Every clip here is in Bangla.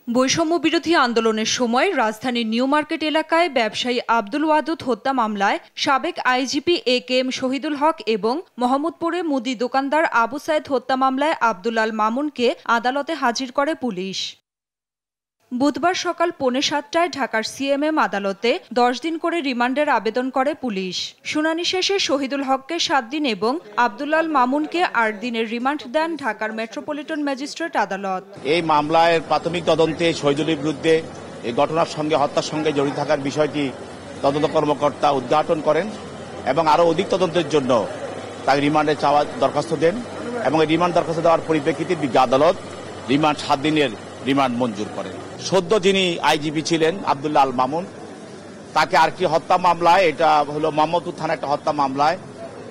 বৈষম্য বিরোধী আন্দোলনের সময় রাজধানীর নিউ মার্কেট এলাকায় ব্যবসায়ী আব্দুল ওয়াদুদ হত্যা মামলায় সাবেক আইজিপি একেএম শহীদুল হক এবং মোহাম্মদপুরে মুদি দোকানদার আবু সাইদ হত্যা মামলায় আব্দুল আল মামুনকে আদালতে হাজির করে পুলিশ। বুধবার সকাল 7:45টায় ঢাকার সিএমএম আদালতে 10 দিন করে রিমান্ডের আবেদন করে পুলিশ। শুনানি শেষে শহীদুল হককে 7 দিন এবং আব্দুল আল মামুনকে 8 দিনের রিমান্ড দেন ঢাকার মেট্রোপলিটন ম্যাজিস্ট্রেট আদালত। এই মামলায় প্রাথমিক তদন্তে শহীদুলের বিরুদ্ধে এই ঘটনার সঙ্গে হত্যার সঙ্গে জড়িত থাকার বিষয়টি তদন্ত কর্মকর্তা উদ্ঘাটন করেন এবং আরও অধিক তদন্তের জন্য তাকে রিমান্ডে চাওয়ার দরখাস্ত দেন এবং এই রিমান্ড দরখাস্ত দেওয়ার পরিপ্রেক্ষিতে বিজ্ঞ আদালত রিমান্ড 7 দিনের রিমান্ড মঞ্জুর করেন। সদ্য যিনি আইজিপি ছিলেন আব্দুল আল মামুন, তাকে আরেকটি হত্যা মামলায়, এটা হলো মোহাম্মদপুর থানা একটা হত্যা মামলায়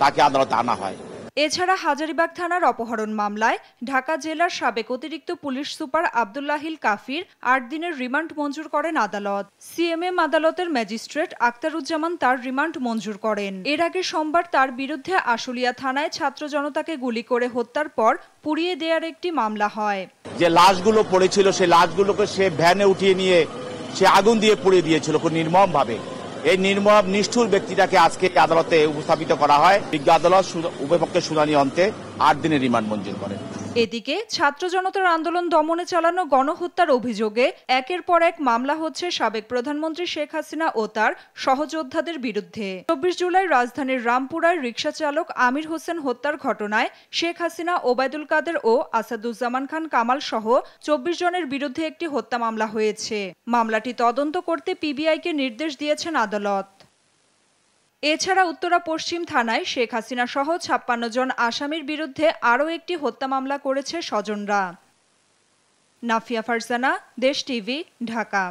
তাকে আদালতে আনা হয়। এছাড়া হাজারীবাগ থানার অপহরণ মামলায় ঢাকা জেলার সাবেক অতিরিক্ত পুলিশ সুপার আব্দুল্লাহিল কাফির 8 দিনের রিমান্ড মঞ্জুর করেন আদালত। সিএমএম আদালতের ম্যাজিস্ট্রেট আক্তারুজ্জামান তার রিমান্ড মঞ্জুর করেন। এর আগে সোমবার তার বিরুদ্ধে আশুলিয়া থানায় ছাত্র জনতাকে গুলি করে হত্যার পর পুড়িয়ে দেওয়ার একটি মামলা হয়। যে লাশগুলো পড়েছিল সেই লাশগুলোকে সে ভ্যানে উঠিয়ে নিয়ে সে আগুন দিয়ে পুড়িয়ে দিয়েছিল খুব নির্মমভাবে। এই নির্মম নিষ্ঠুর ব্যক্তিটাকে আজকে আদালতে উপস্থাপিত করা হয়। বিজ্ঞ আদালত উভয় পক্ষের শুনানি অন্তে 8 দিনের রিমান্ড মঞ্জুর করেন। এদিকে ছাত্র জনতার আন্দোলন দমনে চালানো গণহত্যার অভিযোগে একের পর এক মামলা হচ্ছে সাবেক প্রধানমন্ত্রী শেখ হাসিনা ও তার সহযোদ্ধাদের বিরুদ্ধে। 24 জুলাই রাজধানীর রামপুরায় রিকশা চালক আমির হোসেন হত্যার ঘটনায় শেখ হাসিনা, ওবায়দুল কাদের ও আসাদুজ্জামান খান কামাল সহ 24 জনের বিরুদ্ধে একটি হত্যা মামলা হয়েছে। মামলাটি তদন্ত করতে পিবিআইকে নির্দেশ দিয়েছেন আদালত। এছাড়া উত্তরা পশ্চিম থানায় শেখ হাসিনা সহ 56 জন আসামির বিরুদ্ধে আরও একটি হত্যা মামলা করেছে স্বজনরা। নাফিয়া ফারজানা, দেশ টিভি, ঢাকা।